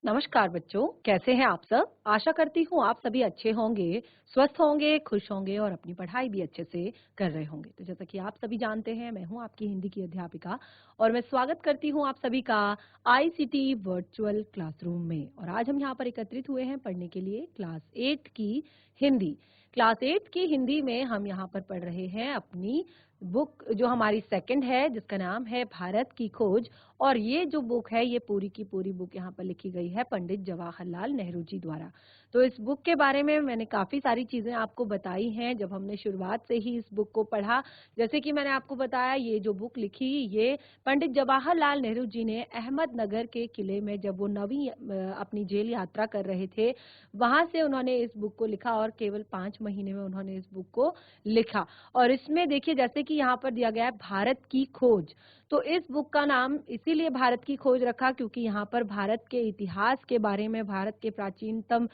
नमस्कार बच्चों, कैसे हैं आप सब? आशा करती हूँ आप सभी अच्छे होंगे, स्वस्थ होंगे, खुश होंगे और अपनी पढ़ाई भी अच्छे से कर रहे होंगे। तो जैसा कि आप सभी जानते हैं, मैं हूँ आपकी हिंदी की अध्यापिका और मैं स्वागत करती हूँ आप सभी का आईसीटी वर्चुअल क्लासरूम में। और आज हम यहाँ पर एकत्रित हुए हैं पढ़ने के लिए क्लास 8 की हिंदी। क्लास 8 की हिंदी में हम यहाँ पर पढ़ रहे हैं अपनी बुक जो हमारी सेकंड है, जिसका नाम है भारत की खोज। और ये जो बुक है, ये पूरी की पूरी बुक यहाँ पर लिखी गई है पंडित जवाहरलाल नेहरू जी द्वारा। तो इस बुक के बारे में मैंने काफी सारी चीजें आपको बताई हैं जब हमने शुरुआत से ही इस बुक को पढ़ा। जैसे कि मैंने आपको बताया, ये जो बुक लिखी, ये पंडित जवाहरलाल नेहरू जी ने अहमदनगर के किले में जब वो नवी अपनी जेल यात्रा कर रहे थे, वहां से उन्होंने इस बुक को लिखा और केवल 5 महीने में उन्होंने इस बुक को लिखा। और इसमें देखिए, जैसे कि यहाँ पर दिया गया है भारत की खोज, तो इस बुक का नाम इसीलिए भारत की खोज रखा क्योंकि यहाँ पर भारत के इतिहास के बारे में, भारत के प्राचीनतम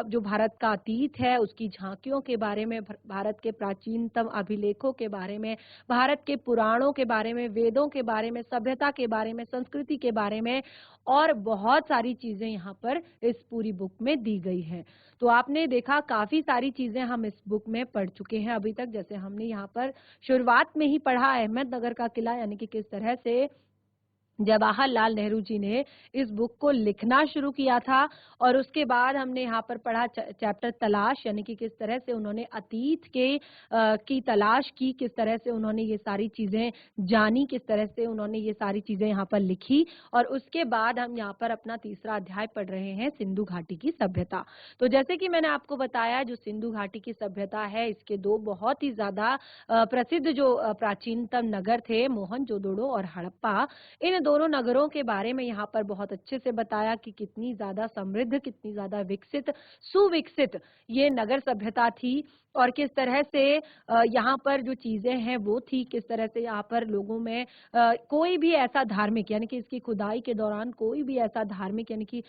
जो भारत का अतीत है उसकी झांकियों के बारे में, भारत के प्राचीनतम अभिलेखों के बारे में, भारत के पुराणों के बारे में, वेदों के बारे में, सभ्यता के बारे में, संस्कृति के बारे में और बहुत सारी चीजें यहाँ पर इस पूरी बुक में दी गई है। तो आपने देखा, काफी सारी चीजें हम इस बुक में पढ़ चुके हैं अभी तक। जैसे हमने यहाँ पर शुरुआत में ही पढ़ा अहमदनगर का किला, यानी कि किस तरह से जवाहरलाल नेहरू जी ने इस बुक को लिखना शुरू किया था। और उसके बाद हमने यहाँ पर पढ़ा चैप्टर तलाश, यानी कि किस तरह से उन्होंने अतीत की तलाश की, किस तरह से उन्होंने ये सारी चीजें जानी, किस तरह से उन्होंने ये सारी चीजें यहाँ पर लिखी। और उसके बाद हम यहाँ पर अपना तीसरा अध्याय पढ़ रहे हैं, सिंधु घाटी की सभ्यता। तो जैसे कि मैंने आपको बताया, जो सिंधु घाटी की सभ्यता है, इसके दो बहुत ही ज्यादा प्रसिद्ध जो प्राचीनतम नगर थे, मोहनजोदड़ो और हड़प्पा, इन दोनों नगरों के बारे में यहाँ पर बहुत अच्छे से बताया कि कितनी ज्यादा समृद्ध, कितनी ज्यादा विकसित, सुविकसित ये नगर सभ्यता थी। और किस तरह से यहाँ पर जो चीजें हैं वो थी, किस तरह से यहाँ पर लोगों में कोई भी ऐसा धार्मिक, यानी कि इसकी खुदाई के दौरान कोई भी ऐसा धार्मिक, यानी कि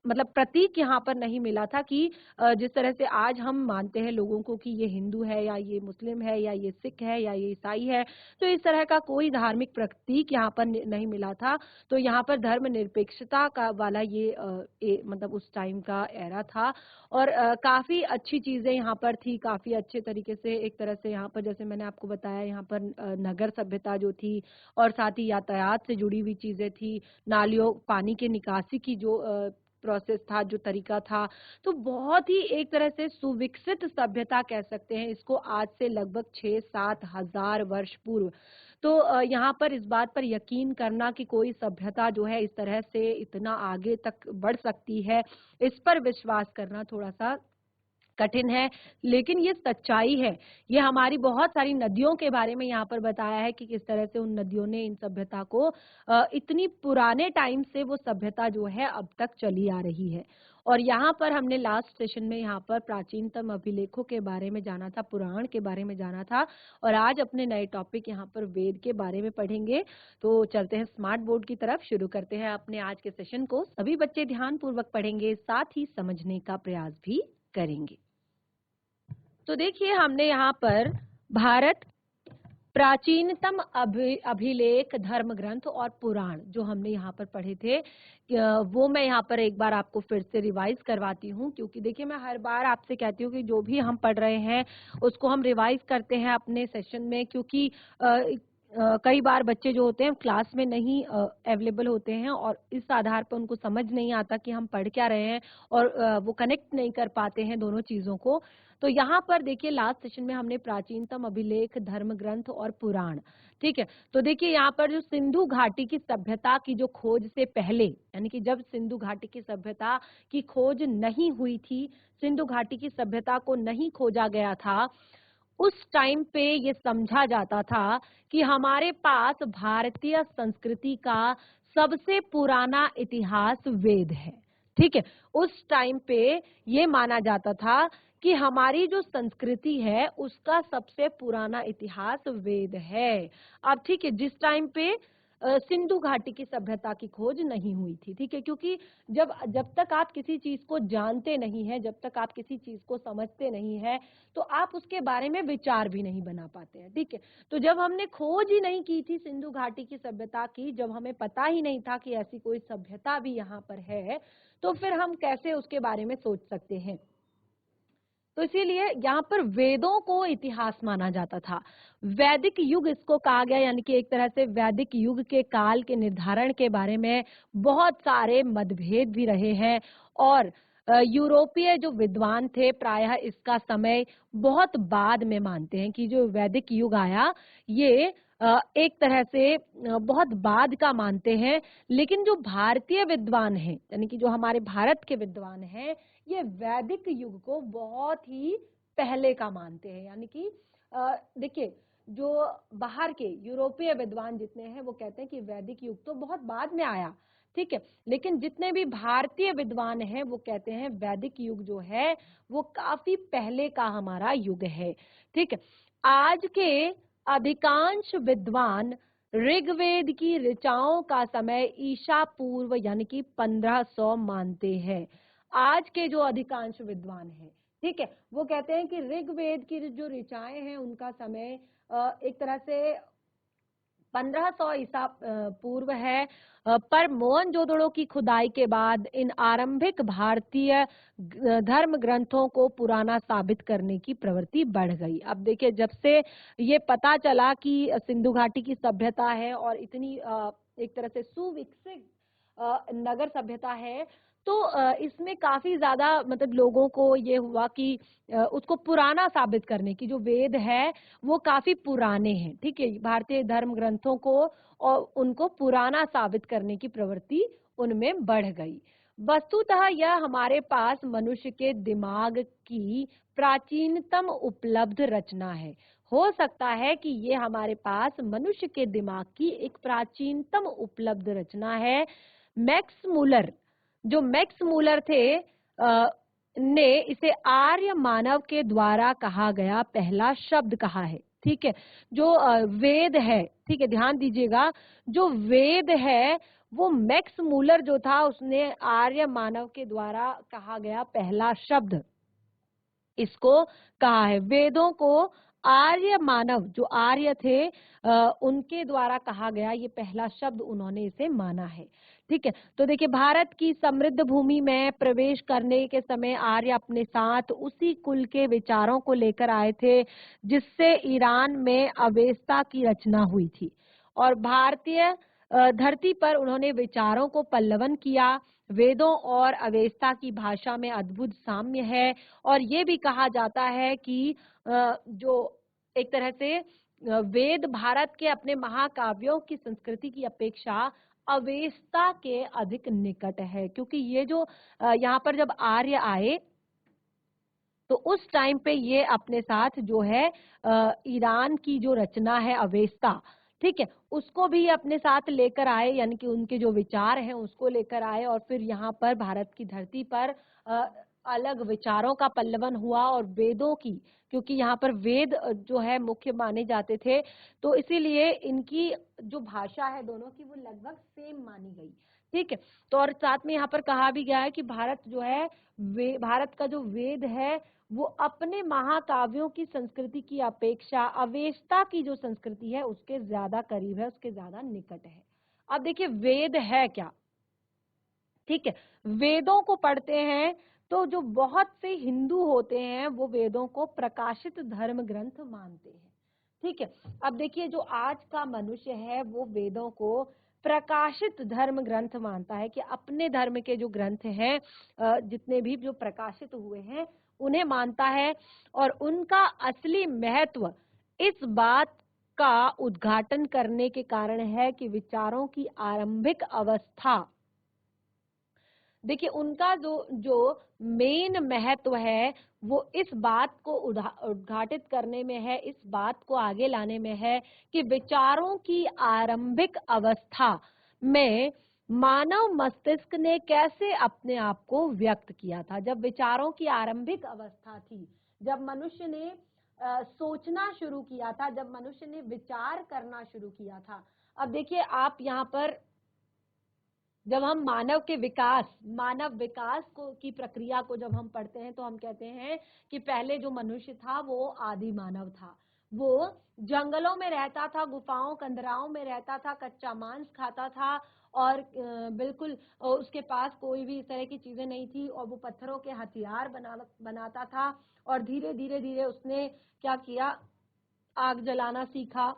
मतलब प्रतीक यहाँ पर नहीं मिला था कि जिस तरह से आज हम मानते हैं लोगों को कि ये हिंदू है या ये मुस्लिम है या ये सिख है या ये ईसाई है, तो इस तरह का कोई धार्मिक प्रतीक यहाँ पर नहीं मिला था। तो यहाँ पर धर्मनिरपेक्षता का वाला ये मतलब उस टाइम का एरा था। और काफी अच्छी चीजें यहाँ पर थी, काफी अच्छे तरीके से एक तरह से यहाँ पर, जैसे मैंने आपको बताया, यहाँ पर नगर सभ्यता जो थी और साथ ही यातायात से जुड़ी हुई चीजें थी, नालियों पानी के निकासी की जो प्रोसेस था, जो तरीका था, तो बहुत ही एक तरह से सुविकसित सभ्यता कह सकते हैं इसको, आज से लगभग 6-7 हजार वर्ष पूर्व। तो यहाँ पर इस बात पर यकीन करना कि कोई सभ्यता जो है इस तरह से इतना आगे तक बढ़ सकती है, इस पर विश्वास करना थोड़ा सा कठिन है, लेकिन ये सच्चाई है। ये हमारी बहुत सारी नदियों के बारे में यहाँ पर बताया है कि किस तरह से उन नदियों ने इन सभ्यता को इतनी पुराने टाइम से वो सभ्यता जो है अब तक चली आ रही है। और यहाँ पर हमने लास्ट सेशन में यहाँ पर प्राचीनतम अभिलेखों के बारे में जाना था, पुराण के बारे में जाना था। और आज अपने नए टॉपिक यहाँ पर वेद के बारे में पढ़ेंगे। तो चलते हैं स्मार्ट बोर्ड की तरफ, शुरू करते हैं अपने आज के सेशन को। सभी बच्चे ध्यान पूर्वक पढ़ेंगे, साथ ही समझने का प्रयास भी करेंगे। तो देखिए, हमने यहाँ पर भारत प्राचीनतम अभिलेख, धर्म ग्रंथ और पुराण जो हमने यहाँ पर पढ़े थे, वो मैं यहाँ पर एक बार आपको फिर से रिवाइज करवाती हूँ, क्योंकि देखिए, मैं हर बार आपसे कहती हूँ कि जो भी हम पढ़ रहे हैं उसको हम रिवाइज करते हैं अपने सेशन में, क्योंकि कई बार बच्चे जो होते हैं क्लास में नहीं अवेलेबल होते हैं और इस आधार पर उनको समझ नहीं आता कि हम पढ़ क्या रहे हैं और वो कनेक्ट नहीं कर पाते हैं दोनों चीजों को। तो यहाँ पर देखिए, लास्ट सेशन में हमने प्राचीनतम अभिलेख, धर्म ग्रंथ और पुराण, ठीक है। तो देखिए, यहाँ पर जो सिंधु घाटी की सभ्यता की जो खोज से पहले, यानी कि जब सिंधु घाटी की सभ्यता की खोज नहीं हुई थी, सिंधु घाटी की सभ्यता को नहीं खोजा गया था, उस टाइम पे ये समझा जाता था कि हमारे पास भारतीय संस्कृति का सबसे पुराना इतिहास वेद है, ठीक है। उस टाइम पे ये माना जाता था कि हमारी जो संस्कृति है उसका सबसे पुराना इतिहास वेद है। अब ठीक है, जिस टाइम पे सिंधु घाटी की सभ्यता की खोज नहीं हुई थी, ठीक है, क्योंकि जब जब तक आप किसी चीज को जानते नहीं हैं, जब तक आप किसी चीज को समझते नहीं हैं, तो आप उसके बारे में विचार भी नहीं बना पाते हैं, ठीक है। तो जब हमने खोज ही नहीं की थी सिंधु घाटी की सभ्यता की, जब हमें पता ही नहीं था कि ऐसी कोई सभ्यता भी यहाँ पर है, तो फिर हम कैसे उसके बारे में सोच सकते हैं। तो इसीलिए यहाँ पर वेदों को इतिहास माना जाता था। वैदिक युग इसको कहा गया, यानी कि एक तरह से वैदिक युग के काल के निर्धारण के बारे में बहुत सारे मतभेद भी रहे हैं। और यूरोपीय जो विद्वान थे प्रायः इसका समय बहुत बाद में मानते हैं कि जो वैदिक युग आया ये एक तरह से बहुत बाद का मानते हैं। लेकिन जो भारतीय विद्वान हैं, यानी कि जो हमारे भारत के विद्वान हैं, ये वैदिक युग को बहुत ही पहले का मानते हैं। यानी कि देखिए, जो बाहर के यूरोपीय विद्वान जितने हैं वो कहते हैं कि वैदिक युग तो बहुत बाद में आया, ठीक है, लेकिन जितने भी भारतीय विद्वान हैं वो कहते हैं वैदिक युग जो है वो काफी पहले का हमारा युग है, ठीक है। आज के अधिकांश विद्वान ऋग्वेद की ऋचाओं का समय ईसा पूर्व यानी कि 1500 मानते हैं। आज के जो अधिकांश विद्वान हैं, ठीक है, वो कहते हैं कि ऋग्वेद की जो ऋचाएं हैं उनका समय एक तरह से 1500 ईसा पूर्व है। पर मोहनजोदड़ो की खुदाई के बाद इन आरंभिक भारतीय धर्म ग्रंथों को पुराना साबित करने की प्रवृत्ति बढ़ गई। अब देखिए, जब से ये पता चला कि सिंधु घाटी की सभ्यता है और इतनी एक तरह से सुविकसित नगर सभ्यता है, तो इसमें काफी ज्यादा मतलब लोगों को ये हुआ कि उसको पुराना साबित करने की, जो वेद है वो काफी पुराने हैं, ठीक है, भारतीय धर्म ग्रंथों को और उनको पुराना साबित करने की प्रवृत्ति उनमें बढ़ गई। वस्तुतः यह हमारे पास मनुष्य के दिमाग की प्राचीनतम उपलब्ध रचना है। हो सकता है कि ये हमारे पास मनुष्य के दिमाग की एक प्राचीनतम उपलब्ध रचना है। मैक्स मूलर, जो मैक्स मूलर थे ने इसे आर्य मानव के द्वारा कहा गया पहला शब्द कहा है, ठीक है। जो वेद है, ठीक है, ध्यान दीजिएगा, जो वेद है वो मैक्स मूलर जो था उसने आर्य मानव के द्वारा कहा गया पहला शब्द इसको कहा है। वेदों को आर्य मानव, जो आर्य थे उनके द्वारा कहा गया ये पहला शब्द उन्होंने इसे माना है, ठीक है। तो देखिए, भारत की समृद्ध भूमि में प्रवेश करने के समय आर्य अपने साथ उसी कुल के विचारों को लेकर आए थे जिससे ईरान में अवेस्ता की रचना हुई थी, और भारतीय धरती पर उन्होंने विचारों को पल्लवन किया। वेदों और अवेस्ता की भाषा में अद्भुत साम्य है, और ये भी कहा जाता है कि जो एक तरह से वेद भारत के अपने महाकाव्यों की संस्कृति की अपेक्षा अवेस्ता के अधिक निकट है, क्योंकि ये जो यहाँ पर जब आर्य आए तो उस टाइम पे ये अपने साथ जो है ईरान की जो रचना है अवेस्ता, ठीक है, उसको भी अपने साथ लेकर आए, यानी कि उनके जो विचार हैं उसको लेकर आए, और फिर यहाँ पर भारत की धरती पर अलग विचारों का पल्लवन हुआ और वेदों की, क्योंकि यहाँ पर वेद जो है मुख्य माने जाते थे, तो इसीलिए इनकी जो भाषा है दोनों की वो लगभग सेम मानी गई, ठीक है। तो और साथ में यहाँ पर कहा भी गया है कि भारत जो है भारत का जो वेद है वो अपने महाकाव्यों की संस्कृति की अपेक्षा अवेस्ता की जो संस्कृति है उसके ज्यादा करीब है, उसके ज्यादा निकट है। अब देखिए, वेद है क्या, ठीक है, वेदों को पढ़ते हैं तो जो बहुत से हिंदू होते हैं वो वेदों को प्रकाशित धर्म ग्रंथ मानते हैं, ठीक है। अब देखिए, जो आज का मनुष्य है वो वेदों को प्रकाशित धर्म ग्रंथ मानता है कि अपने धर्म के जो ग्रंथ हैं जितने भी जो प्रकाशित हुए हैं उन्हें मानता है, और उनका असली महत्व इस बात का उद्घाटन करने के कारण है कि विचारों की आरंभिक अवस्था, देखिए उनका जो जो मेन महत्व है वो इस बात को उद्घाटित करने में है, इस बात को आगे लाने में है कि विचारों की आरंभिक अवस्था में मानव मस्तिष्क ने कैसे अपने आप को व्यक्त किया था। जब विचारों की आरंभिक अवस्था थी, जब मनुष्य ने सोचना शुरू किया था, जब मनुष्य ने विचार करना शुरू किया था, अब देखिए आप यहाँ पर जब हम मानव विकास को की प्रक्रिया को जब हम पढ़ते हैं तो हम कहते हैं कि पहले जो मनुष्य था वो आदि मानव था। वो जंगलों में रहता था, गुफाओं कंदराओं में रहता था, कच्चा मांस खाता था और बिल्कुल उसके पास कोई भी इस तरह की चीजें नहीं थी और वो पत्थरों के हथियार बनाता था। और धीरे धीरे धीरे उसने क्या किया, आग जलाना सीखा,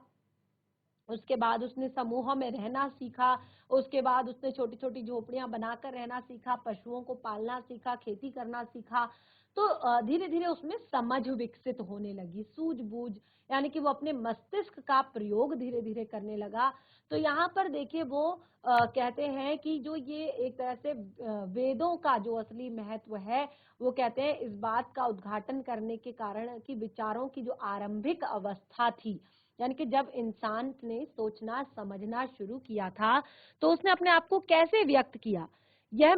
उसके बाद उसने समूह में रहना सीखा, उसके बाद उसने छोटी छोटी झोपड़ियां बनाकर रहना सीखा, पशुओं को पालना सीखा, खेती करना सीखा। तो धीरे धीरे उसमें समझ विकसित होने लगी, सूझबूझ, यानी कि वो अपने मस्तिष्क का प्रयोग धीरे धीरे करने लगा। तो यहाँ पर देखिए वो कहते हैं कि जो ये एक तरह से वेदों का जो असली महत्व है, वो कहते हैं इस बात का उद्घाटन करने के कारण कि विचारों की जो आरंभिक अवस्था थी, यानी कि जब इंसान ने सोचना समझना शुरू किया था तो उसने अपने आप को कैसे व्यक्त किया, वह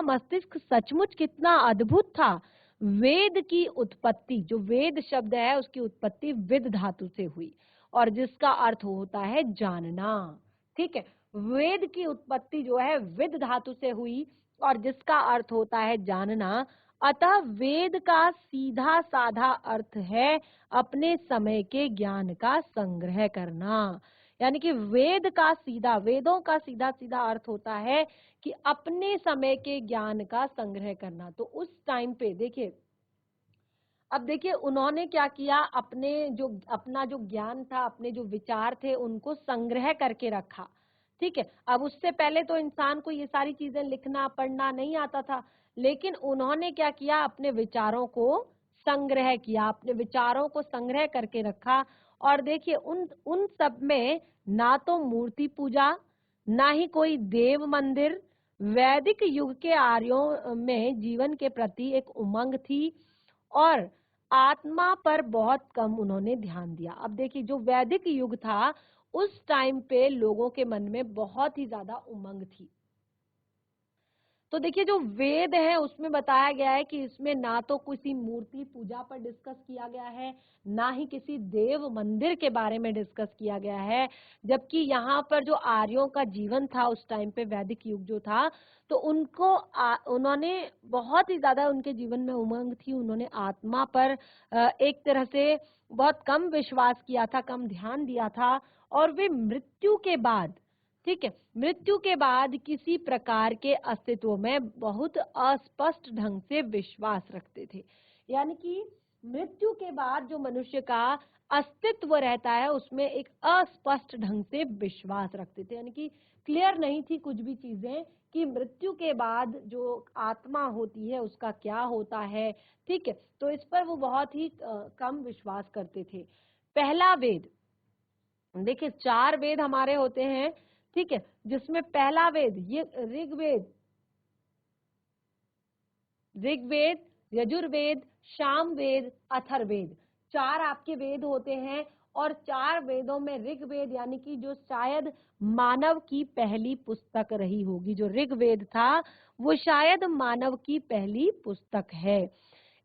मस्तिष्क सचमुच कितना अद्भुत था। वेद की उत्पत्ति, जो वेद शब्द है उसकी उत्पत्ति विद धातु से हुई और जिसका अर्थ होता है जानना। ठीक है, वेद की उत्पत्ति जो है विद धातु से हुई और जिसका अर्थ होता है जानना। अतः वेद का सीधा साधा अर्थ है अपने समय के ज्ञान का संग्रह करना। यानी कि वेदों का सीधा सीधा अर्थ होता है कि अपने समय के ज्ञान का संग्रह करना। तो उस टाइम पे देखिए, अब देखिए उन्होंने क्या किया, अपना जो ज्ञान था, अपने जो विचार थे उनको संग्रह करके रखा। ठीक है, अब उससे पहले तो इंसान को ये सारी चीजें लिखना पढ़ना नहीं आता था, लेकिन उन्होंने क्या किया, अपने विचारों को संग्रह किया, अपने विचारों को संग्रह करके रखा। और देखिए उन उन सब में ना तो मूर्ति पूजा, ना ही कोई देव मंदिर, वैदिक युग के आर्यों में जीवन के प्रति एक उमंग थी और आत्मा पर बहुत कम उन्होंने ध्यान दिया। अब देखिए जो वैदिक युग था उस टाइम पे लोगों के मन में बहुत ही ज्यादा उमंग थी। तो देखिए जो वेद है उसमें बताया गया है कि इसमें ना तो किसी मूर्ति पूजा पर डिस्कस किया गया है, ना ही किसी देव मंदिर के बारे में डिस्कस किया गया है। जबकि यहाँ पर जो आर्यों का जीवन था उस टाइम पे, वैदिक युग जो था, तो उन्होंने बहुत ही ज्यादा, उनके जीवन में उमंग थी, उन्होंने आत्मा पर एक तरह से बहुत कम विश्वास किया था, कम ध्यान दिया था। और वे मृत्यु के बाद, ठीक है, मृत्यु के बाद किसी प्रकार के अस्तित्व में बहुत अस्पष्ट ढंग से विश्वास रखते थे। यानी कि मृत्यु के बाद जो मनुष्य का अस्तित्व रहता है उसमें एक अस्पष्ट ढंग से विश्वास रखते थे, यानी कि क्लियर नहीं थी कुछ भी चीजें कि मृत्यु के बाद जो आत्मा होती है उसका क्या होता है। ठीक है, तो इस पर वो बहुत ही कम विश्वास करते थे। पहला वेद, देखिए 4 वेद हमारे होते हैं, ठीक है, जिसमें पहला वेद ये ऋग्वेद, यजुर्वेद, सामवेद, अथर्ववेद, 4 आपके वेद होते हैं। और 4 वेदों में ऋग्वेद, यानी कि जो शायद मानव की पहली पुस्तक रही होगी, जो ऋग्वेद था वो शायद मानव की पहली पुस्तक है।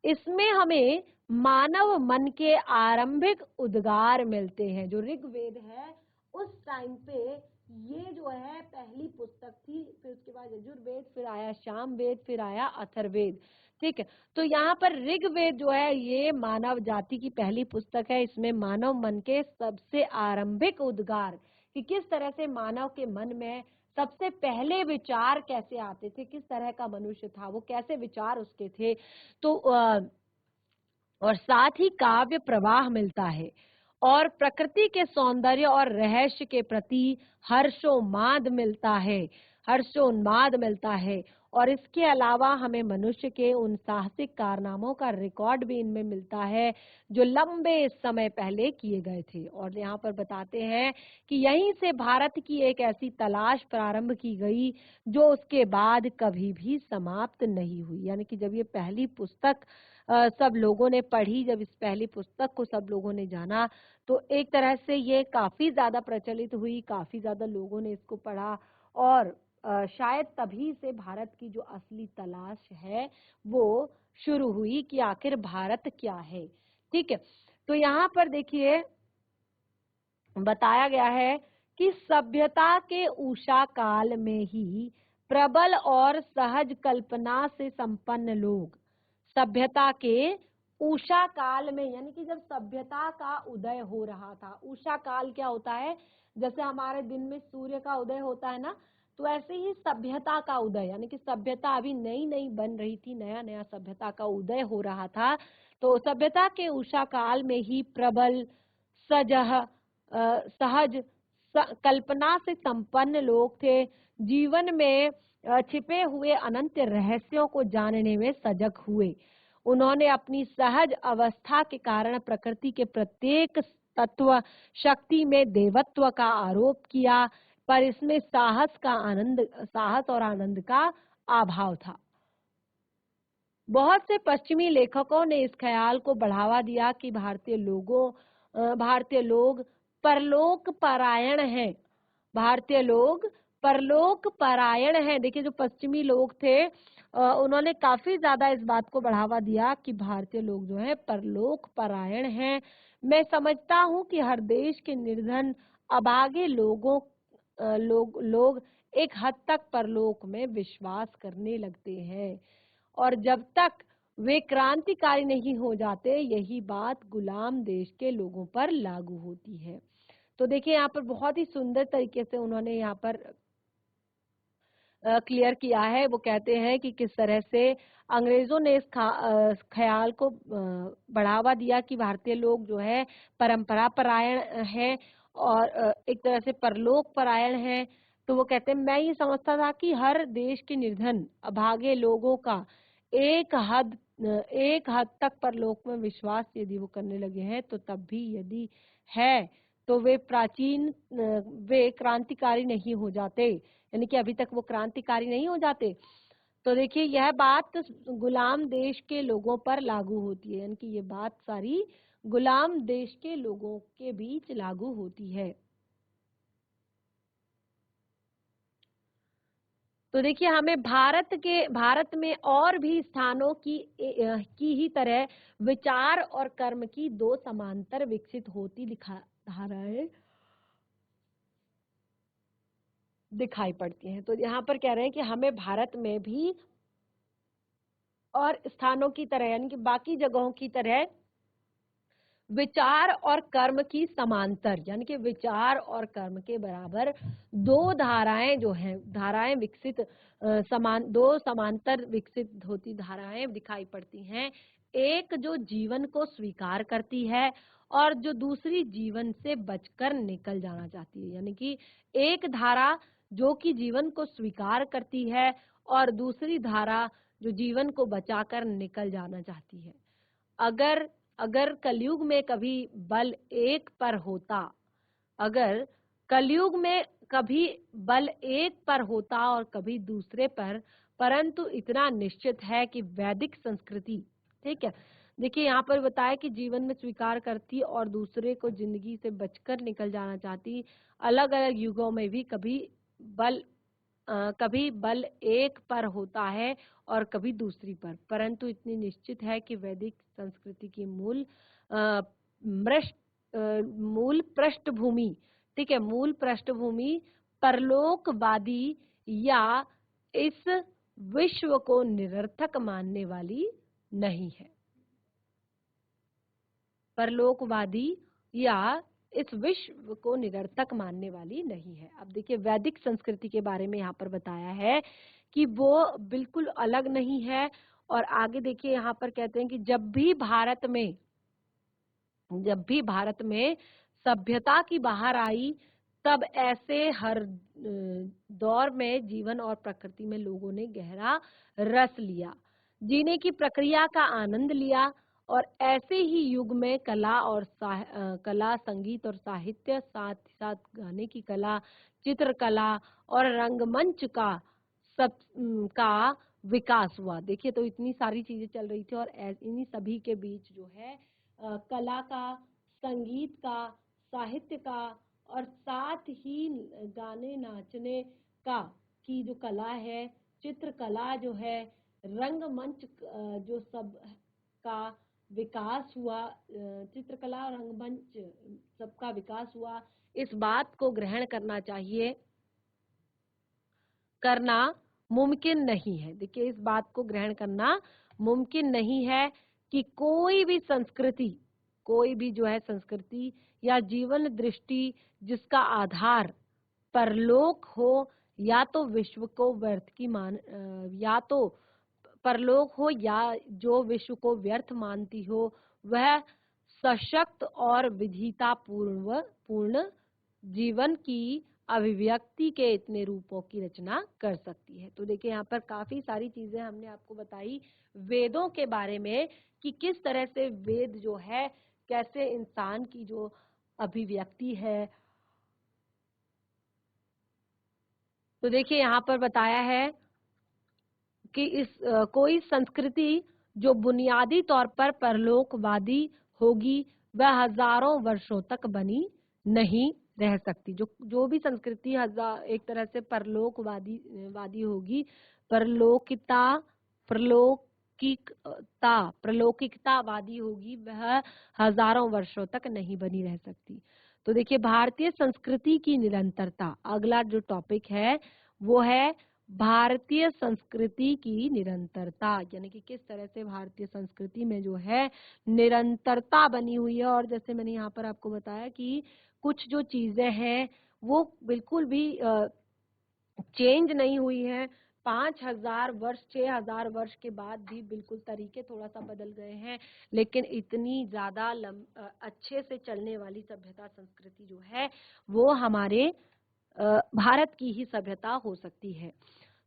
इसमें हमें मानव मन के आरंभिक उद्गार मिलते हैं। जो ऋग्वेद है उस टाइम पे ये जो है पहली पुस्तक थी, फिर उसके बाद यजुर्वेद, फिर आया सामवेद, फिर आया अथर्ववेद। ठीक है, तो यहाँ पर ऋग्वेद जो है ये मानव जाति की पहली पुस्तक है। इसमें मानव मन के सबसे आरंभिक उद्गार, कि किस तरह से मानव के मन में सबसे पहले विचार कैसे आते थे, किस तरह का मनुष्य था वो, कैसे विचार उसके थे। तो और साथ ही काव्य प्रवाह मिलता है और प्रकृति के सौंदर्य और रहस्य के प्रति हर्षोन्माद मिलता है। और इसके अलावा हमें मनुष्य के उन साहसिक कारनामों का रिकॉर्ड भी इनमें मिलता है जो लंबे समय पहले किए गए थे। और यहाँ पर बताते हैं कि यहीं से भारत की एक ऐसी तलाश प्रारंभ की गई जो उसके बाद कभी भी समाप्त नहीं हुई। यानी कि जब ये पहली पुस्तक सब लोगों ने पढ़ी, जब इस पहली पुस्तक को सब लोगों ने जाना, तो एक तरह से ये काफी ज्यादा प्रचलित हुई, काफी ज्यादा लोगों ने इसको पढ़ा और शायद तभी से भारत की जो असली तलाश है वो शुरू हुई कि आखिर भारत क्या है। ठीक है, तो यहाँ पर देखिए बताया गया है कि सभ्यता के उषा काल में ही प्रबल और सहज कल्पना से संपन्न लोग, सभ्यता के उषा काल में, यानी कि जब सभ्यता का उदय हो रहा था। उषा काल क्या होता है? जैसे हमारे दिन में सूर्य का उदय होता है ना, तो ऐसे ही सभ्यता का उदय, यानी कि सभ्यता अभी नई नई बन रही थी, नया नया सभ्यता का उदय हो रहा था। तो सभ्यता के उषा काल में ही प्रबल, सहज कल्पना से संपन्न लोग थे, जीवन में छिपे हुए अनंत रहस्यों को जानने में सजग हुए। उन्होंने अपनी सहज अवस्था के कारण प्रकृति के प्रत्येक तत्व शक्ति में देवत्व का आरोप किया, पर इसमें साहस और आनंद का अभाव था। बहुत से पश्चिमी लेखकों ने इस ख्याल को बढ़ावा दिया कि भारतीय लोग परलोक परायण हैं। भारतीय लोग परलोक परायण हैं। देखिए, जो पश्चिमी लोग थे उन्होंने काफी ज्यादा इस बात को बढ़ावा दिया कि भारतीय लोग जो है परलोक परायण हैं। मैं समझता हूँ कि हर देश के निर्धन अभागे लोग एक हद तक परलोक में विश्वास करने लगते हैं, और जब तक वे क्रांतिकारी नहीं हो जाते, यही बात गुलाम देश के लोगों पर लागू होती है। तो देखिए, यहाँ पर बहुत ही सुंदर तरीके से उन्होंने यहाँ पर क्लियर किया है। वो कहते हैं कि किस तरह से अंग्रेजों ने इस ख्याल को बढ़ावा दिया कि भारतीय लोग जो है परंपरा परायण हैं और एक तरह से परलोक परायण हैं। तो वो कहते हैं, मैं ये समझता था कि हर देश के निर्धन अभागे लोगों का एक हद तक परलोक में विश्वास यदि वो करने लगे हैं, तो तब भी यदि है तो वे क्रांतिकारी नहीं हो जाते, यानी कि अभी तक वो क्रांतिकारी नहीं हो जाते। तो देखिए, यह बात गुलाम देश के लोगों पर लागू होती है, यानी कि ये बात सारी गुलाम देश के लोगों के बीच लागू होती है। तो देखिए, हमें भारत में और भी स्थानों की ही तरह विचार और कर्म की दो समांतर विकसित होती धाराएं दिखाई पड़ती हैं। तो यहाँ पर कह रहे हैं कि हमें भारत में भी और स्थानों की तरह, यानी कि बाकी जगहों की तरह विचार और कर्म की समांतर, यानी कि विचार और कर्म के बराबर दो धाराएं जो हैं, धाराएं विकसित दो समांतर विकसित होती धाराएं दिखाई पड़ती हैं। एक जो जीवन को स्वीकार करती है और जो दूसरी जीवन से बचकर निकल जाना चाहती है, यानी कि एक धारा जो कि जीवन को स्वीकार करती है और दूसरी धारा जो जीवन को बचाकर निकल जाना चाहती है। अगर अगर कलयुग में कभी बल एक पर होता, अगर कलयुग में कभी बल एक पर होता और कभी दूसरे पर, परंतु इतना निश्चित है कि वैदिक संस्कृति, ठीक है, देखिए यहाँ पर बताया कि जीवन में स्वीकार करती और दूसरे को जिंदगी से बचकर निकल जाना चाहती। अलग अलग युगों में भी कभी बल एक पर होता है और कभी दूसरी पर, परंतु इतनी निश्चित है कि वैदिक संस्कृति की मूल पृष्ठभूमि, ठीक है, मूल पृष्ठभूमि परलोकवादी या इस विश्व को निरर्थक मानने वाली नहीं है। परलोकवादी या इस विश्व को निरर्थक मानने वाली नहीं है। अब देखिए, वैदिक संस्कृति के बारे में यहाँ पर बताया है कि वो बिल्कुल अलग नहीं है। और आगे देखिए, यहाँ पर कहते हैं कि जब भी भारत में सभ्यता की बाहर आई, तब ऐसे हर दौर में जीवन और प्रकृति में लोगों ने गहरा रस लिया, जीने की प्रक्रिया का आनंद लिया, और ऐसे ही युग में कला, संगीत और साहित्य, साथ ही साथ गाने की कला, चित्रकला और रंगमंच का विकास हुआ। देखिए, तो इतनी सारी चीजें चल रही थी और इन्हीं सभी के बीच जो है कला का, संगीत का, साहित्य का और साथ ही गाने नाचने का की जो कला है, चित्रकला जो है, रंगमंच जो सब का विकास हुआ, चित्रकला और रंगमंच सबका विकास हुआ। इस बात को ग्रहण करना चाहिए, करना मुमकिन नहीं है। देखिए, इस बात को ग्रहण करना मुमकिन नहीं है कि कोई भी संस्कृति, कोई भी जो है संस्कृति या जीवन दृष्टि जिसका आधार परलोक हो या तो विश्व को व्यर्थ की या तो परलोक हो या जो विश्व को व्यर्थ मानती हो, वह सशक्त और विधिता पूर्ण जीवन की अभिव्यक्ति के इतने रूपों की रचना कर सकती है। तो देखिए, यहाँ पर काफी सारी चीजें हमने आपको बताई वेदों के बारे में कि किस तरह से वेद जो है कैसे इंसान की जो अभिव्यक्ति है। तो देखिए, यहाँ पर बताया है कि कोई संस्कृति जो बुनियादी तौर पर परलोकवादी होगी वह हजारों वर्षों तक बनी नहीं रह सकती। जो भी संस्कृति एक तरह से वादी होगी, परलौकिकता प्रलौकिकतावादी होगी, वह हजारों वर्षों तक नहीं बनी रह सकती। तो देखिए, भारतीय संस्कृति की निरंतरता, अगला जो टॉपिक है वो है भारतीय संस्कृति की निरंतरता, यानी कि किस तरह से भारतीय संस्कृति में जो है निरंतरता बनी हुई है। और जैसे मैंने यहाँ पर आपको बताया कि कुछ जो चीजें हैं वो बिल्कुल भी चेंज नहीं हुई है। 5000 वर्ष 6000 वर्ष के बाद भी बिल्कुल तरीके थोड़ा सा बदल गए हैं, लेकिन इतनी ज्यादा अच्छे से चलने वाली सभ्यता संस्कृति जो है वो हमारे भारत की ही सभ्यता हो सकती है।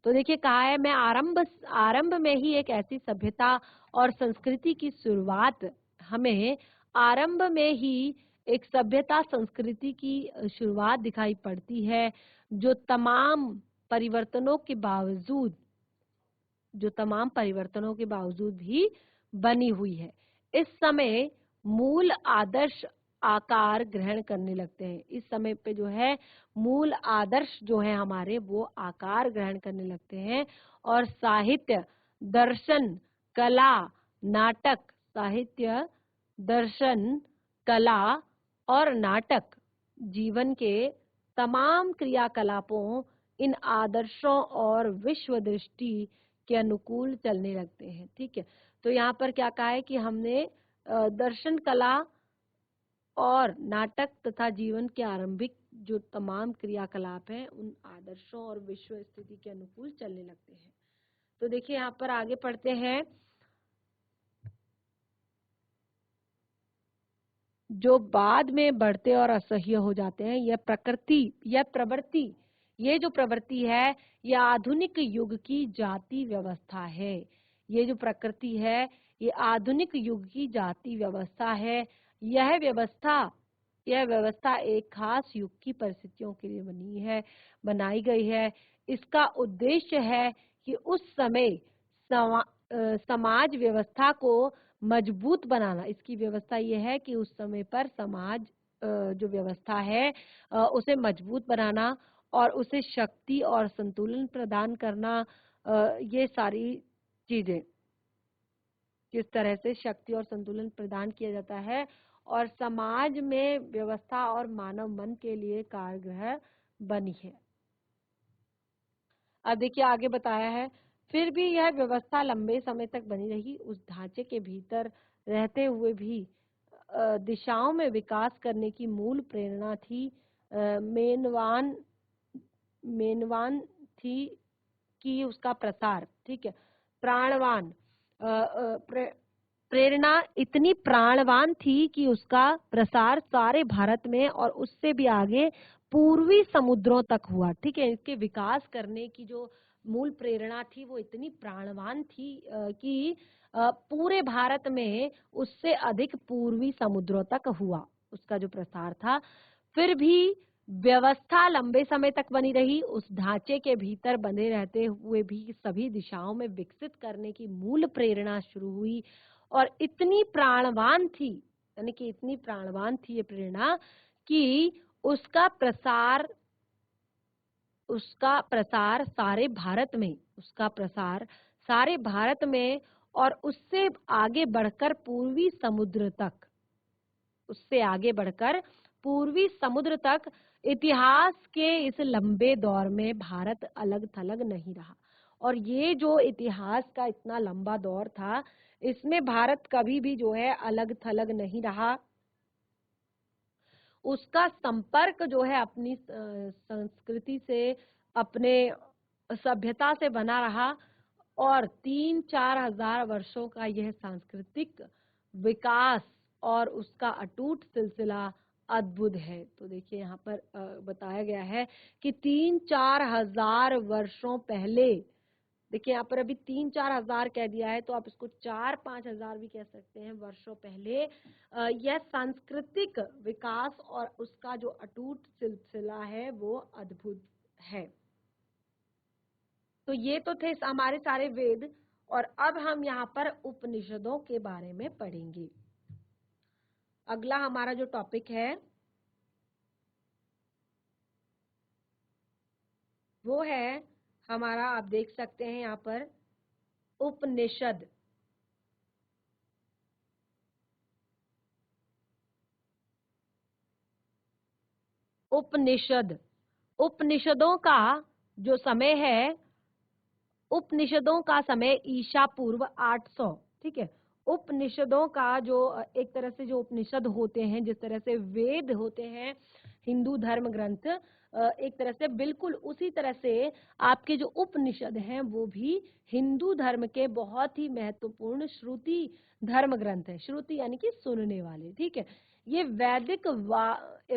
तो देखिए, कहा है मैं आरंभ में ही एक ऐसी सभ्यता और संस्कृति की शुरुआत, हमें आरंभ में ही एक सभ्यता संस्कृति की शुरुआत दिखाई पड़ती है जो तमाम परिवर्तनों के बावजूद भी बनी हुई है। इस समय मूल आदर्श आकार ग्रहण करने लगते हैं। इस समय पे जो है मूल आदर्श जो है हमारे वो आकार ग्रहण करने लगते हैं और साहित्य, दर्शन, कला, नाटक, और नाटक जीवन के तमाम क्रियाकलापों इन आदर्शों और विश्व दृष्टि के अनुकूल चलने लगते हैं। ठीक है, तो यहाँ पर क्या कहा है कि हमने दर्शन, कला और नाटक तथा जीवन के आरंभिक जो तमाम क्रियाकलाप हैं उन आदर्शों और विश्व स्थिति के अनुकूल चलने लगते हैं। तो देखिए, यहाँ पर आगे पढ़ते हैं, जो बाद में बढ़ते और असह्य हो जाते हैं। ये जो प्रवृत्ति है यह आधुनिक युग की जाति व्यवस्था है। ये जो प्रकृति है ये आधुनिक युग की जाति व्यवस्था है। यह व्यवस्था एक खास युग की परिस्थितियों के लिए बनाई गई है। इसका उद्देश्य है कि उस समय समाज व्यवस्था को मजबूत बनाना। इसकी व्यवस्था ये है कि उस समय पर समाज जो व्यवस्था है उसे मजबूत बनाना और उसे शक्ति और संतुलन प्रदान करना। ये सारी चीजें किस तरह से शक्ति और संतुलन प्रदान किया जाता है और समाज में व्यवस्था और मानव मन के लिए कारगर बनी है। अब देखिए, आगे बताया है, फिर भी यह व्यवस्था लंबे समय तक बनी रही। उस ढांचे के भीतर रहते हुए भी दिशाओं में विकास करने की मूल प्रेरणा थी मेनवान थी कि उसका प्रसार। ठीक है, प्रेरणा इतनी प्राणवान थी कि उसका प्रसार सारे भारत में और उससे भी आगे पूर्वी समुद्रों तक हुआ। ठीक है, इसके विकास करने की जो मूल प्रेरणा थी वो इतनी प्राणवान थी कि पूरे भारत में उससे अधिक पूर्वी समुद्रों तक हुआ उसका जो प्रसार था। फिर भी व्यवस्था लंबे समय तक बनी रही। उस ढांचे के भीतर बने रहते हुए भी सभी दिशाओं में विकसित करने की मूल प्रेरणा शुरू हुई और इतनी प्राणवान थी, यानी कि इतनी प्राणवान थी ये प्रेरणा कि उसका प्रसार सारे भारत में और उससे आगे बढ़कर पूर्वी समुद्र तक इतिहास के इस लंबे दौर में भारत अलग थलग नहीं रहा। और ये जो इतिहास का इतना लंबा दौर था, इसमें भारत कभी भी जो है अलग थलग नहीं रहा। उसका संपर्क जो है अपनी संस्कृति से, अपने सभ्यता से बना रहा। और 3-4 हजार वर्षों का यह सांस्कृतिक विकास और उसका अटूट सिलसिला अद्भुत है। तो देखिए यहाँ पर बताया गया है कि 3-4 हजार वर्षों पहले, देखिए यहाँ पर अभी 3-4 हजार कह दिया है, तो आप इसको 4-5 हजार भी कह सकते हैं, वर्षों पहले यह सांस्कृतिक विकास और उसका जो अटूट सिलसिला है वो अद्भुत है। तो ये तो थे हमारे सारे वेद, और अब हम यहाँ पर उपनिषदों के बारे में पढ़ेंगे। अगला हमारा जो टॉपिक है वो है हमारा, आप देख सकते हैं यहाँ पर, उपनिषद। उपनिषद, उपनिषदों का जो समय है, उपनिषदों का समय ईसा पूर्व 800, ठीक है। उपनिषदों का जो एक तरह से जो उपनिषद होते हैं, जिस तरह से वेद होते हैं हिंदू धर्म ग्रंथ, एक तरह से बिल्कुल उसी तरह से आपके जो उपनिषद हैं वो भी हिंदू धर्म के बहुत ही महत्वपूर्ण श्रुति धर्म ग्रंथ है। श्रुति यानी कि सुनने वाले, ठीक है। ये वैदिक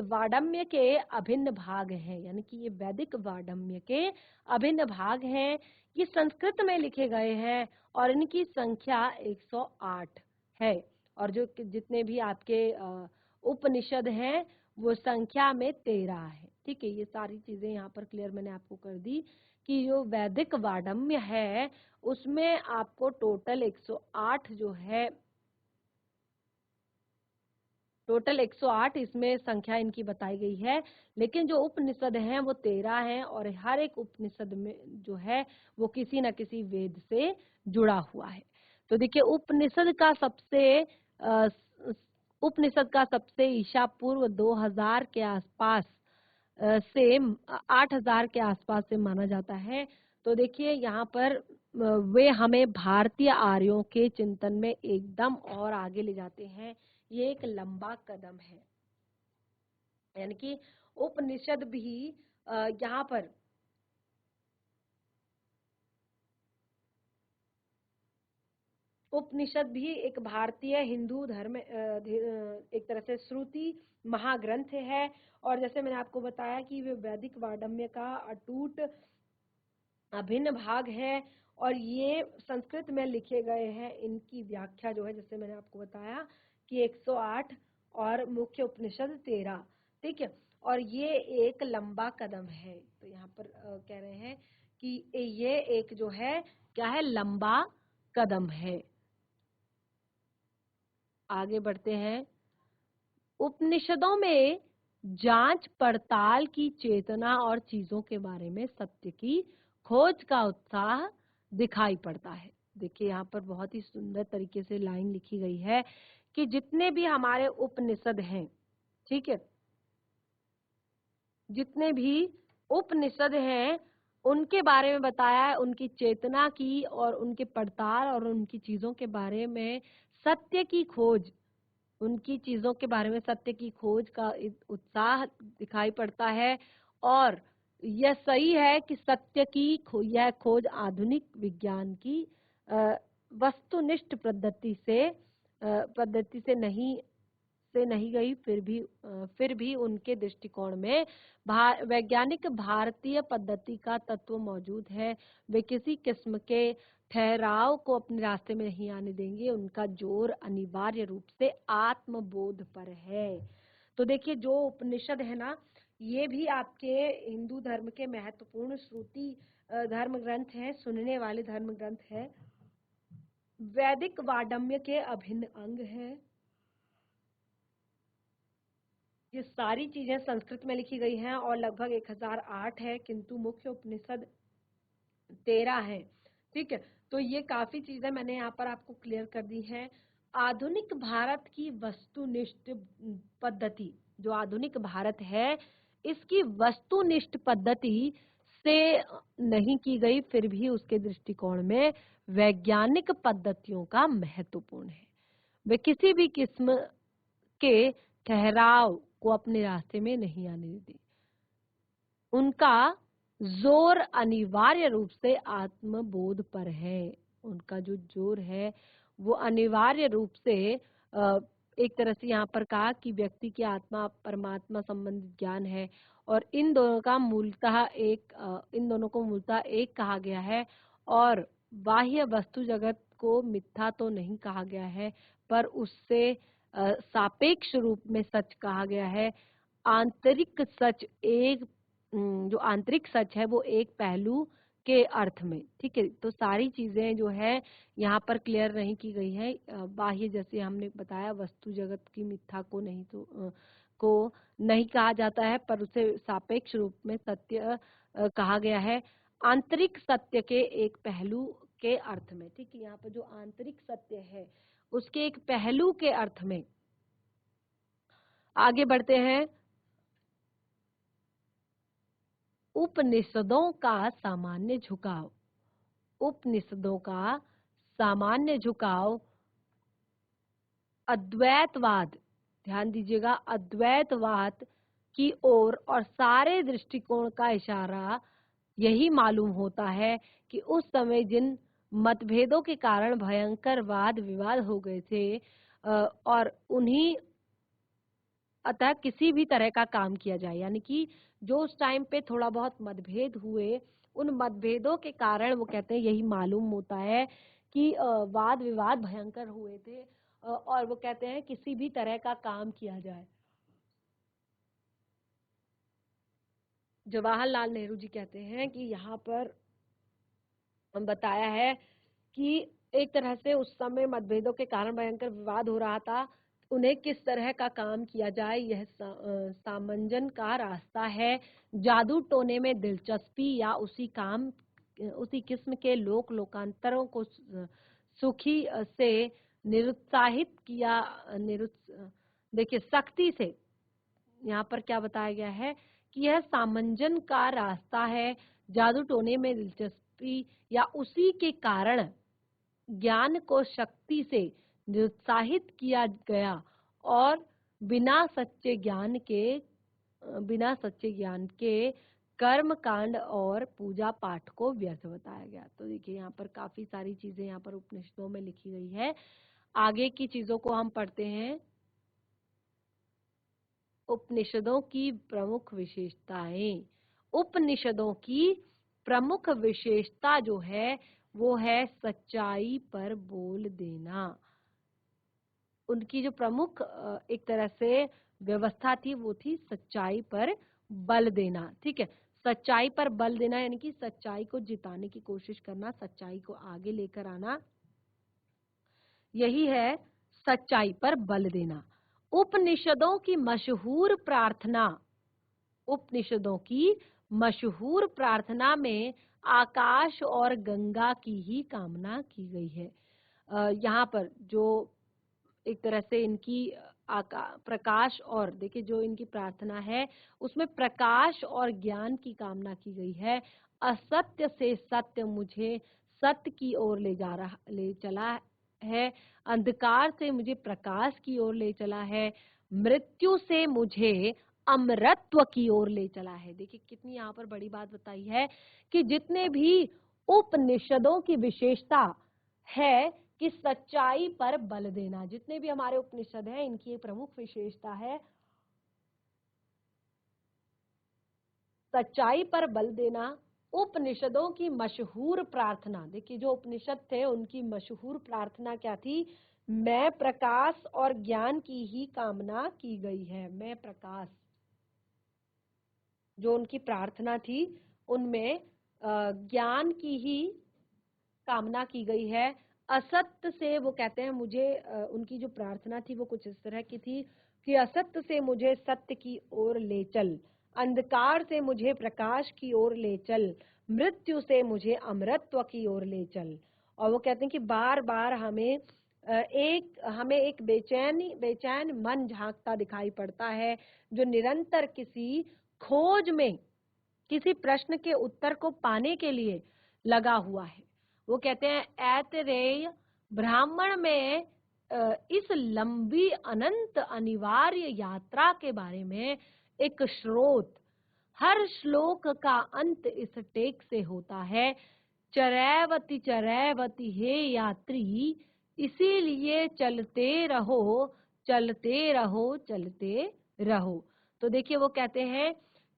वाडम्य के अभिन्न भाग हैं, यानी कि ये वैदिक वाडम्य के अभिन्न भाग हैं। ये संस्कृत में लिखे गए हैं और इनकी संख्या 108 है। और जो जितने भी आपके उपनिषद हैं वो संख्या में 13 है, ठीक है। ये सारी चीजें यहाँ पर क्लियर मैंने आपको कर दी कि जो वैदिक वाडम्य है उसमें आपको टोटल 108 जो है, टोटल 108 इसमें संख्या इनकी बताई गई है। लेकिन जो उपनिषद हैं वो 13 हैं, और हर एक उपनिषद में जो है वो किसी न किसी वेद से जुड़ा हुआ है। तो देखिए उपनिषद का सबसे ईसा पूर्व 2000 के आसपास से 8000 के आसपास से माना जाता है। तो देखिए यहाँ पर वे हमें भारतीय आर्यों के चिंतन में एकदम और आगे ले जाते हैं। ये एक लंबा कदम है, यानी कि उपनिषद भी यहाँ पर उपनिषद भी एक भारतीय हिंदू धर्म एक तरह से श्रुति महाग्रंथ है। और जैसे मैंने आपको बताया कि वे वैदिक वाडम्य का अटूट अभिन्न भाग है, और ये संस्कृत में लिखे गए हैं। इनकी व्याख्या जो है, जैसे मैंने आपको बताया कि 108 और मुख्य उपनिषद 13, ठीक है। और ये एक लंबा कदम है। तो यहाँ पर कह रहे हैं कि ये एक जो है क्या है, लंबा कदम है। आगे बढ़ते हैं। उपनिषदों में जांच पड़ताल की चेतना और चीजों के बारे में सत्य की खोज का उत्साह दिखाई पड़ता है। देखिए यहाँ पर बहुत ही सुंदर तरीके से लाइन लिखी गई है कि जितने भी हमारे उपनिषद हैं, ठीक है, जितने भी उपनिषद हैं उनके बारे में बताया है, उनकी चेतना की और उनके पड़ताल और उनकी चीजों के बारे में सत्य की खोज, उनकी चीजों के बारे में सत्य की खोज का उत्साह दिखाई पड़ता है। और यह सही है कि सत्य की यह खोज आधुनिक विज्ञान की वस्तुनिष्ठ पद्धति से नहीं गई, फिर भी उनके दृष्टिकोण में वैज्ञानिक भारतीय पद्धति का तत्व मौजूद है। वे किसी किस्म के ठहराव को अपने रास्ते में नहीं आने देंगे। उनका जोर अनिवार्य रूप से आत्मबोध पर है। तो देखिए जो उपनिषद है ना, ये भी आपके हिंदू धर्म के महत्वपूर्ण श्रुति धर्म ग्रंथ हैं, सुनने वाले धर्म ग्रंथ हैं, वैदिक वाडम्य के अभिन्न अंग हैं। ये सारी चीजें संस्कृत में लिखी गई हैं और लगभग 1008 है, किंतु मुख्य उपनिषद 13 है, ठीक है। तो ये काफी चीजें मैंने यहाँ पर आपको क्लियर कर दी हैं। आधुनिक भारत की वस्तुनिष्ठ पद्धति जो आधुनिक भारत है, इसकी वस्तुनिष्ठ पद्धति से नहीं की गई, फिर भी उसके दृष्टिकोण में वैज्ञानिक पद्धतियों का महत्वपूर्ण है। वे किसी भी किस्म के ठहराव को अपने रास्ते में नहीं आने देते। उनका जोर अनिवार्य रूप से आत्मबोध पर है। उनका जो जोर है वो अनिवार्य रूप से एक तरह से यहाँ पर कहा कि व्यक्ति की आत्मा परमात्मा संबंधित ज्ञान है, और इन दोनों का मूलतः इन दोनों को मूलतः एक कहा गया है। और बाह्य वस्तु जगत को मिथ्या तो नहीं कहा गया है, पर उससे सापेक्ष रूप में सच कहा गया है। आंतरिक सच एक जो आंतरिक सच है वो एक पहलू के अर्थ में, ठीक है। तो सारी चीजें जो है यहाँ पर क्लियर नहीं की गई है। बाह्य जैसे हमने बताया वस्तु जगत की मिथ्या को नहीं को नहीं कहा जाता है, पर उसे सापेक्ष रूप में सत्य कहा गया है, आंतरिक सत्य के एक पहलू के अर्थ में, ठीक है। यहाँ पर जो आंतरिक सत्य है उसके एक पहलू के अर्थ में। आगे बढ़ते हैं। उपनिषदों का सामान्य झुकाव। उपनिषदों का सामान्य झुकाव अद्वैतवाद, ध्यान दीजिएगा, अद्वैतवाद की ओर और सारे दृष्टिकोण का इशारा यही मालूम होता है कि उस समय जिन मतभेदों के कारण भयंकर वाद विवाद हो गए थे, और उन्हीं अतः किसी भी तरह का काम किया जाए, यानी कि जो उस टाइम पे थोड़ा बहुत मतभेद हुए, उन मतभेदों के कारण वो कहते हैं यही मालूम होता है कि वाद विवाद भयंकर हुए थे, और वो कहते हैं किसी भी तरह का काम किया जाए। जवाहरलाल नेहरू जी कहते हैं कि यहाँ पर हम बताया है कि एक तरह से उस समय मतभेदों के कारण भयंकर विवाद हो रहा था, उन्हें किस तरह का काम किया जाए, यह सामंजन का रास्ता है। जादू टोने में दिलचस्पी या उसी किस्म के लोकांतरों को सुखी से निरुत्साहित किया। देखिए सख्ती से यहाँ पर क्या बताया गया है कि यह सामंजन का रास्ता है। जादू टोने में दिलचस्पी या उसी के कारण ज्ञान को शक्ति से निरुत्साहित किया गया, और बिना सच्चे ज्ञान के कर्म कांड और पूजा पाठ को व्यर्थ बताया गया। तो देखिए यहाँ पर काफी सारी चीजें यहाँ पर उपनिषदों में लिखी गई है। आगे की चीजों को हम पढ़ते हैं। उपनिषदों की प्रमुख विशेषताएं। उपनिषदों की प्रमुख विशेषता जो है वो है सच्चाई पर बोल देना। उनकी जो प्रमुख एक तरह से व्यवस्था थी वो थी सच्चाई पर बल देना, ठीक है। सच्चाई पर बल देना यानी कि सच्चाई को जिताने की कोशिश करना, सच्चाई को आगे लेकर आना, यही है सच्चाई पर बल देना। उपनिषदों की मशहूर प्रार्थना, उपनिषदों की मशहूर प्रार्थना में आकाश और गंगा की ही कामना की गई है। यहाँ पर जो एक तरह से इनकी प्रकाश, और देखिए जो इनकी प्रार्थना है उसमें प्रकाश और ज्ञान की कामना की गई है। असत्य से सत्य मुझे सत्य की ओर ले चला है, अंधकार से मुझे प्रकाश की ओर ले चला है, मृत्यु से मुझे अमरत्व की ओर ले चला है। देखिए कितनी यहाँ पर बड़ी बात बताई है कि जितने भी उपनिषदों की विशेषता है कि सच्चाई पर बल देना, जितने भी हमारे उपनिषद हैं इनकी एक प्रमुख विशेषता है सच्चाई पर बल देना। उपनिषदों की मशहूर प्रार्थना, देखिए जो उपनिषद थे उनकी मशहूर प्रार्थना क्या थी? मैं प्रकाश और ज्ञान की ही कामना की गई है। मैं प्रकाश, जो उनकी प्रार्थना थी उनमें ज्ञान की ही कामना की गई है। असत्य से वो कहते हैं मुझे, उनकी जो प्रार्थना थी वो कुछ इस तरह की थी कि असत्य से मुझे सत्य की ओर ले चल, अंधकार से मुझे प्रकाश की ओर ले चल, मृत्यु से मुझे अमरत्व की ओर ले चल। और वो कहते हैं कि बार बार हमें हमें एक बेचैन मन झांकता दिखाई पड़ता है, जो निरंतर किसी खोज में, किसी प्रश्न के उत्तर को पाने के लिए लगा हुआ है। वो कहते हैं ऐतरेय ब्राह्मण में इस लंबी अनंत अनिवार्य यात्रा के बारे में एक स्रोत, हर श्लोक का अंत इस टेक से होता है, चरैवति चरैवति हे यात्री, इसीलिए चलते रहो चलते रहो चलते रहो। तो देखिए वो कहते हैं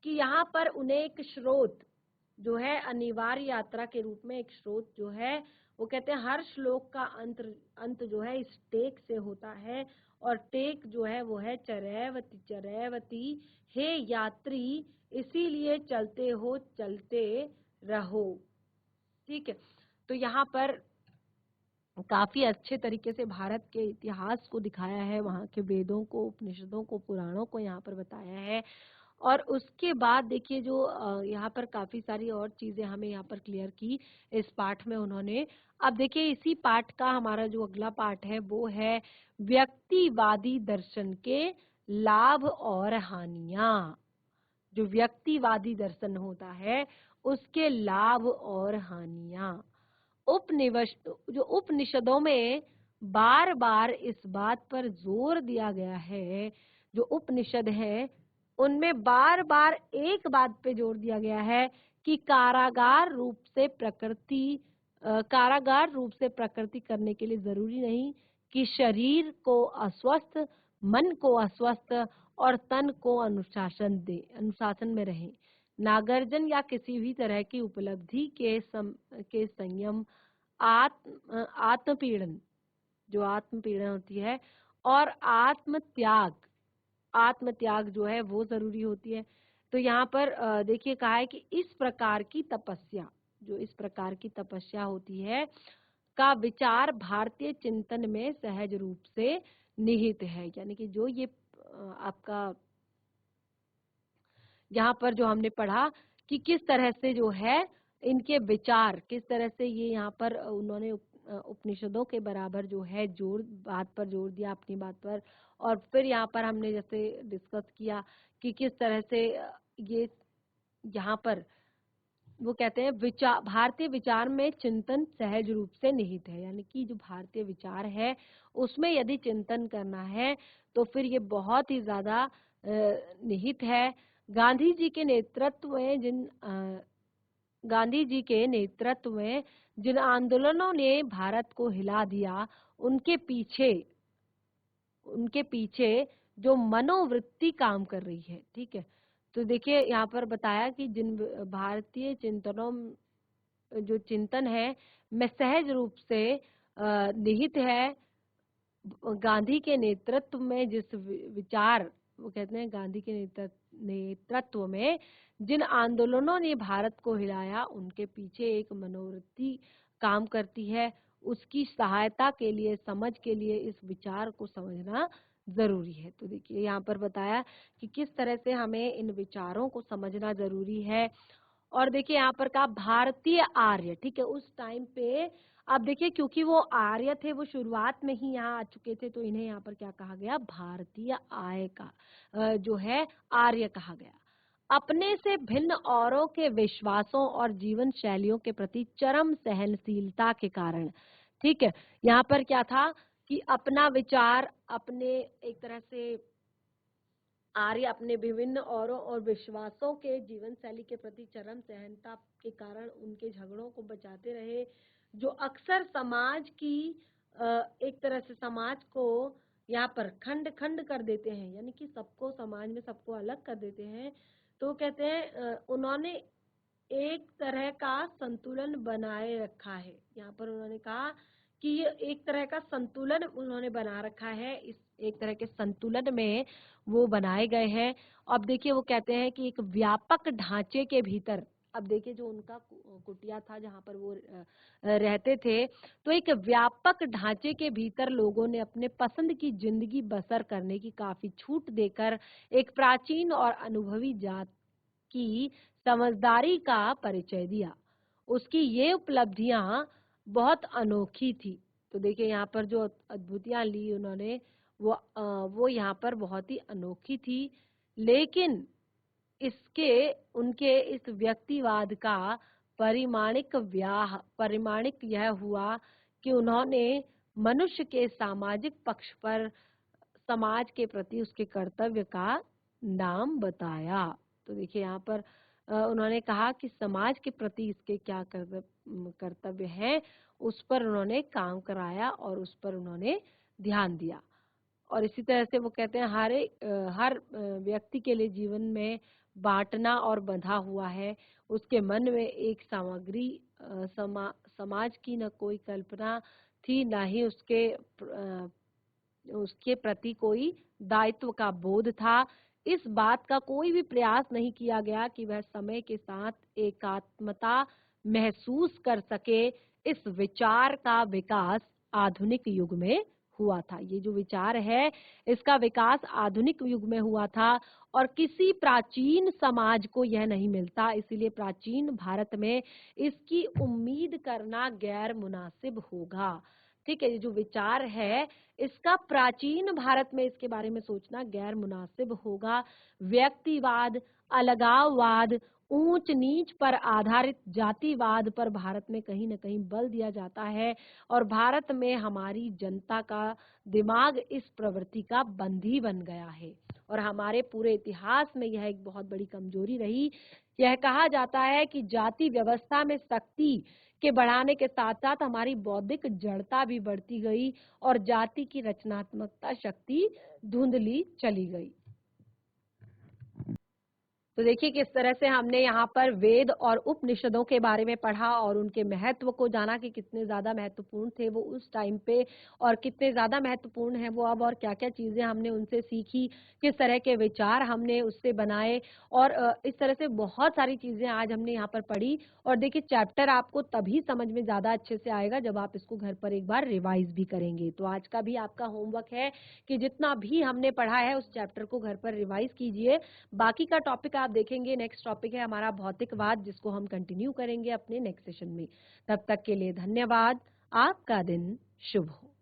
कि यहाँ पर उन्हें एक स्रोत जो है, अनिवार्य यात्रा के रूप में एक स्रोत जो है, वो कहते हैं हर श्लोक का अंत जो है इस टेक से होता है, और टेक जो है वो है चरैवति चरैवति हे यात्री, इसीलिए चलते हो चलते रहो। ठीक है, तो यहाँ पर काफी अच्छे तरीके से भारत के इतिहास को दिखाया है, वहाँ के वेदों को, उपनिषदों को, पुराणों को यहाँ पर बताया है। और उसके बाद देखिए जो यहाँ पर काफी सारी और चीजें हमें यहाँ पर क्लियर की इस पाठ में उन्होंने। अब देखिए इसी पाठ का हमारा जो अगला पाठ है वो है व्यक्तिवादी दर्शन के लाभ और हानियां। जो व्यक्तिवादी दर्शन होता है उसके लाभ और हानियां। जो उपनिषदों में बार बार इस बात पर जोर दिया गया है, जो उपनिषद है उनमें बार बार एक बात पे जोर दिया गया है कि कारागार रूप से प्रकृति करने के लिए जरूरी नहीं कि शरीर को अस्वस्थ, मन को अस्वस्थ और तन को अनुशासन में रहे। नागार्जुन या किसी भी तरह की उपलब्धि के संयम, आत्मपीड़न, जो आत्मपीड़न होती है, और आत्मत्याग जो है वो जरूरी होती है। तो यहाँ पर देखिए कहा है कि इस प्रकार की तपस्या होती है का विचार भारतीय चिंतन में सहज रूप से निहित है। यानी कि जो ये आपका यहाँ पर जो हमने पढ़ा कि किस तरह से जो है इनके विचार, किस तरह से ये यहाँ पर उन्होंने उपनिषदों के बराबर जो है बात पर जोर दिया, अपनी बात पर। और फिर यहाँ पर हमने जैसे डिस्कस किया कि किस तरह से ये यहाँ पर वो कहते हैं भारतीय विचार में चिंतन सहज रूप से निहित है। यानी कि जो भारतीय विचार है उसमें यदि चिंतन करना है तो फिर ये बहुत ही ज्यादा निहित है। गांधी जी के नेतृत्व में जिन आंदोलनों ने भारत को हिला दिया, उनके पीछे जो मनोवृत्ति काम कर रही है। ठीक है, तो देखिए यहाँ पर बताया कि जिन भारतीय जो चिंतन है में सहज रूप से निहित है। गांधी के नेतृत्व में जिस विचार, वो कहते हैं गांधी के नेतृत्व में जिन आंदोलनों ने भारत को हिलाया, उनके पीछे एक मनोवृत्ति काम करती है। उसकी सहायता के लिए, समझ के लिए इस विचार को समझना जरूरी है। तो देखिए यहाँ पर बताया कि किस तरह से हमें इन विचारों को समझना जरूरी है। और देखिए यहाँ पर कहा भारतीय आर्य। ठीक है, उस टाइम पे अब देखिए क्योंकि वो आर्य थे, वो शुरुआत में ही यहाँ आ चुके थे, तो इन्हें यहाँ पर क्या कहा गया, भारतीय जो है आर्य कहा गया। अपने से भिन्न औरों के विश्वासों और जीवन शैलियों के प्रति चरम सहनशीलता के कारण। ठीक है, यहाँ पर क्या था कि अपना विचार, अपने एक तरह से आर्य अपने विभिन्न औरों और विश्वासों के जीवन शैली के प्रति चरम सहनता के कारण उनके झगड़ों को बचाते रहे, जो अक्सर समाज की एक तरह से समाज को यहाँ पर खंड खंड कर देते हैं। यानी कि सबको, समाज में सबको अलग कर देते हैं। तो कहते हैं उन्होंने एक तरह का संतुलन बनाए रखा है। यहाँ पर उन्होंने कहा कि ये एक तरह का संतुलन उन्होंने बना रखा है, इस एक तरह के संतुलन में वो बनाए गए हैं। अब देखिए वो कहते हैं कि एक व्यापक ढांचे के भीतर, अब देखिए जो उनका कुटिया था जहाँ पर वो रहते थे, तो एक व्यापक ढांचे के भीतर लोगों ने अपने पसंद की जिंदगी बसर करने की काफी छूट देकर एक प्राचीन और अनुभवी जात की समझदारी का परिचय दिया। उसकी ये उपलब्धियां बहुत अनोखी थी। तो देखिए यहाँ पर जो अद्भुतियाँ ली उन्होंने वो यहाँ पर बहुत ही अनोखी थी, लेकिन इसके उनके इस व्यक्तिवाद का परिमाणिक यह हुआ कि उन्होंने मनुष्य के सामाजिक पक्ष पर समाज के प्रति उसके कर्तव्य का नाम बताया। तो देखिए यहाँ पर उन्होंने कहा कि समाज के प्रति इसके क्या कर्तव्य हैं, उस पर उन्होंने काम कराया और उस पर उन्होंने ध्यान दिया। और इसी तरह से वो कहते हैं हर व्यक्ति के लिए जीवन में बांटना और बंधा हुआ है। उसके मन में एक समाज की न कोई कल्पना थी, ना ही उसके प्रति कोई दायित्व का बोध था। इस बात का कोई भी प्रयास नहीं किया गया कि वह समय के साथ एकात्मता महसूस कर सके। इस विचार का विकास आधुनिक युग में हुआ था। ये जो विचार है, इसका विकास आधुनिक युग में हुआ था और किसी प्राचीन समाज को यह नहीं मिलता। इसीलिए प्राचीन भारत में इसकी उम्मीद करना गैर मुनासिब होगा। ठीक है, ये जो विचार है, इसका प्राचीन भारत में इसके बारे में सोचना गैर मुनासिब होगा। व्यक्तिवाद, अलगाववाद, ऊंच नीच पर आधारित जातिवाद पर भारत में कहीं न कहीं बल दिया जाता है और भारत में हमारी जनता का दिमाग इस प्रवृत्ति का बंदी बन गया है और हमारे पूरे इतिहास में यह एक बहुत बड़ी कमजोरी रही। यह कहा जाता है कि जाति व्यवस्था में शक्ति के बढ़ाने के साथ साथ हमारी बौद्धिक जड़ता भी बढ़ती गई और जाति की रचनात्मकता शक्ति धुंधली चली गई। तो देखिए किस तरह से हमने यहाँ पर वेद और उपनिषदों के बारे में पढ़ा और उनके महत्व को जाना कि कितने ज्यादा महत्वपूर्ण थे वो उस टाइम पे और कितने ज्यादा महत्वपूर्ण है वो अब, और क्या क्या चीजें हमने उनसे सीखी, किस तरह के विचार हमने उससे बनाए और इस तरह से बहुत सारी चीजें आज हमने यहाँ पर पढ़ी। और देखिए चैप्टर आपको तभी समझ में ज्यादा अच्छे से आएगा जब आप इसको घर पर एक बार रिवाइज भी करेंगे। तो आज का भी आपका होमवर्क है कि जितना भी हमने पढ़ा है उस चैप्टर को घर पर रिवाइज कीजिए। बाकी का टॉपिक आप देखेंगे, नेक्स्ट टॉपिक है हमारा भौतिकवाद, जिसको हम कंटिन्यू करेंगे अपने नेक्स्ट सेशन में। तब तक के लिए धन्यवाद। आपका दिन शुभ हो।